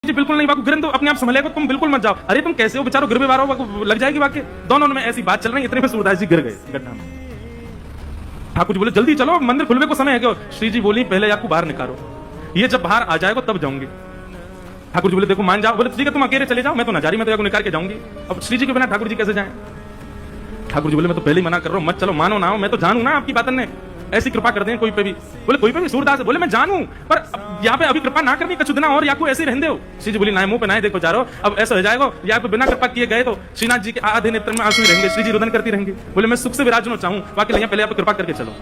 जी बिल्कुल नहीं, बाकू गिरन तो अपने आप संभलेगा, तुम बिल्कुल मत जाओ। अरे तुम कैसे हो बेचारो, गिर भी बारो, लग जाएगी वाकई। दोनों में ऐसी बात चल रही, इतने में सूरदास जी गिर गए गड्ढा में। ठाकुर जी बोले जल्दी चलो, मंदिर खुलने को समय है क्या? श्री जी बोली पहले आपको बाहर निकालो, ये जब बाहर आ जाएगा तब जाऊंगी। ठाकुर जी बोले देखो मान जाओ। बोले ठीक है तुम अकेले चले जाओ, मैं तो नजारी में तो निकाल के जाऊंगी। अब श्री जी के बिना ठाकुर जी कैसे जाएं? ठाकुर जी बोले मैं तो पहले ही मना कर रहा हूं, मत चलो, मानो ना हो, मैं तो जानू ना आपकी बातन ने ऐसी कृपा कर दें कोई पे भी। बोले कोई पे भी? सूरदास बोले मैं जानू, पर यहाँ पे अभी कृपा ना करनी, कछु दिना और याकू ऐसे रहने दो। श्री जी बोली ना मुंह पे ना देखो जा रहो, अब ऐसा हो जाएगा या पे बिना कृपा किए गए तो श्रीनाथ जी के आधे नेत्र में आंसू रहेंगे, श्री जी रुदन करती रहेंगी। बोले मैं सुख से विराजना चाहूं, बाकी नहीं, पहले आप कृपा करके चलो।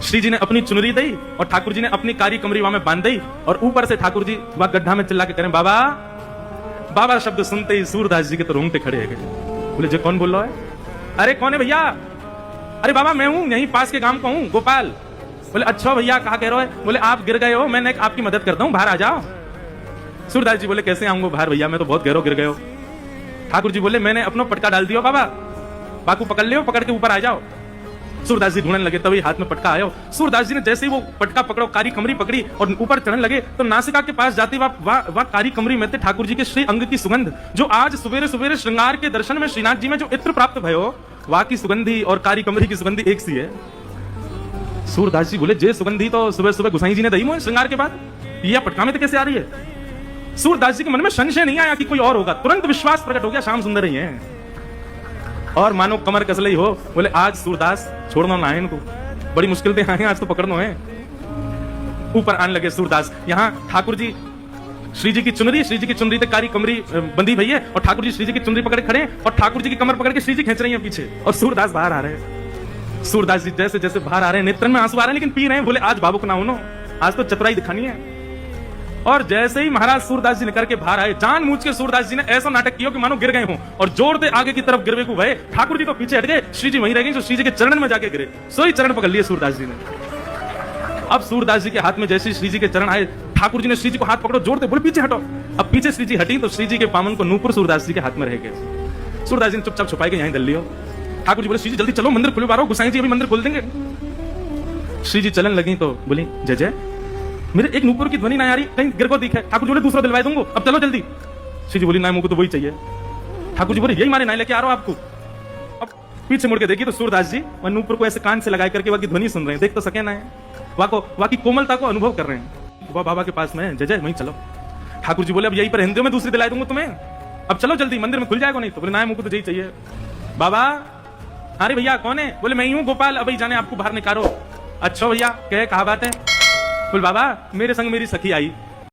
श्री जी ने अपनी चुनरी दी और ठाकुर जी ने अपनी कारी कमरी वहां में बांध दी, और ऊपर से ठाकुर जी वहां गड्ढा में चिल्ला के करें बाबा बाबा शब्द सुनते ही सूरदास जी के तो रोंगटे खड़े गए। बोले जे कौन बोल रहा है? अरे कौन है भैया? अरे बाबा मैं हूं, यहीं पास के गांव का हूं, गोपाल। बोले अच्छा भैया कहा कह रहे हो? बोले आप गिर गए हो, मैंने आपकी मदद करता हूं, बाहर आ जाओ। सूरदास जी बोले कैसे आऊंगा बाहर भैया, मैं तो बहुत गहरो गिर गए हो। ठाकुर जी बोले मैंने अपना पटका डाल दिया बाबा, बाकू पकड़ लियो, पकड़ के ऊपर आ जाओ। सूरदास जी ढूंढने लगे, तभी हाथ में पटका आयो। सूरदास जी ने जैसे ही वो पटका पकड़ो, कारी कमरी पकड़ी और ऊपर चढ़ने लगे, तो नासिका के पास जाते वह कारी कमरी में थे ठाकुर जी के श्री अंग की सुगंध, जो आज सवेरे सवेरे श्रृंगार के दर्शन में श्रीनाथ जी में जो इत्र प्राप्त भयो, वहां की सुगंधी और कारी कमरी की सुगंधी एक सी है। सूरदास जी बोले जे सुगंधी तो सुबह सुबह गुसाई जी ने दही मोहे श्रृंगार के बाद, ये पटका में तो कैसे आ रही है? सूरदास जी के मन में संशय नहीं आया कि कोई और होगा, तुरंत विश्वास प्रकट हो गया, श्याम सुंदर ही है। और मानो कमर कसले ही हो, बोले आज सूरदास छोड़ना ना है इनको, बड़ी मुश्किल से आए आज तो पकड़ना है। ऊपर आने लगे सूरदास, यहाँ ठाकुर जी श्री जी की चुनरी तक कारी कमरी बंधी भई है, और ठाकुर जी श्री जी की चुनरी पकड़े खड़े हैं, और ठाकुर जी की कमर पकड़ के श्री जी खींच रही है पीछे, और सूरदास बाहर आ रहे हैं। सूरदास जी जैसे जैसे बाहर आ रहे हैं, नेत्रन में आंसू आ रहे हैं, लेकिन पी रहे हैं। बोले आज बाबू ना हो, आज तो चतुराई दिखानी है। और जैसे ही महाराज सूरदास जी निकल के बाहर आए, जानबूझ के सूरदास जी ने ऐसा नाटक किया कि मानो गिर गए हों, और जोर दे आगे की तरफ गिरवे को भय। ठाकुर जी तो पीछे हट गए, श्री जी वहीं रह गए, जो श्री जी के चरण में जाके गिरे, सोई चरण पकड़ लिए सूरदास जी ने। अब सूरदास जी के हाथ में जैसे श्री जी के चरण आए, ठाकुर जी ने श्री जी को हाथ पकड़ो, जोर दे, बोले पीछे हटो। अब पीछे श्री जी हटी तो श्री जी के पामन को नूपुर सूरदास जी के हाथ में रह गए। सूरदास जी ने चुपचाप छुपाई के यहीं दल लियो। ठाकुर जी बोले श्री जी जल्दी चलो, मंदिर खुलवा रहा हूं, गुसाई जी अभी मंदिर खोल देंगे। श्री जी चलन लगी तो बोली जय जय, मेरे एक नूपुर की ध्वनि ना आ रही, कहीं गिर को दिखे। ठाकुर जी बोले दूसरा दिलवा दूंगा, अब चलो जल्दी। श्री जी बोली ना मुझको तो वही चाहिए। ठाकुर जी बोले यही मारे ना लेके आ रहा हूं आपको। अब पीछे मुड़ के देखी तो सूरदास जी वह नूपुर को ऐसे कान से लगा करके वहां की ध्वनि सुन रहे हैं, देख तो सके ना है, वहां की कोमलता को अनुभव कर रहे हैं। वह बाबा के पास में जय जय वहीं चलो। ठाकुर जी बोले अब यही पर हिंदी में दूसरी दिला दूंगा तुम्हें, अब चलो जल्दी, मंदिर में खुल जाएगा नहीं तो। बोले ना मुझको तो यही चाहिए। बाबा अरे भैया कौन है? बोले मैं ही हूँ गोपाल, अभी जाने आपको बाहर निकालो। अच्छा भैया कहे कहा बात है? बोले बाबा मेरे संग मेरी सखी आई,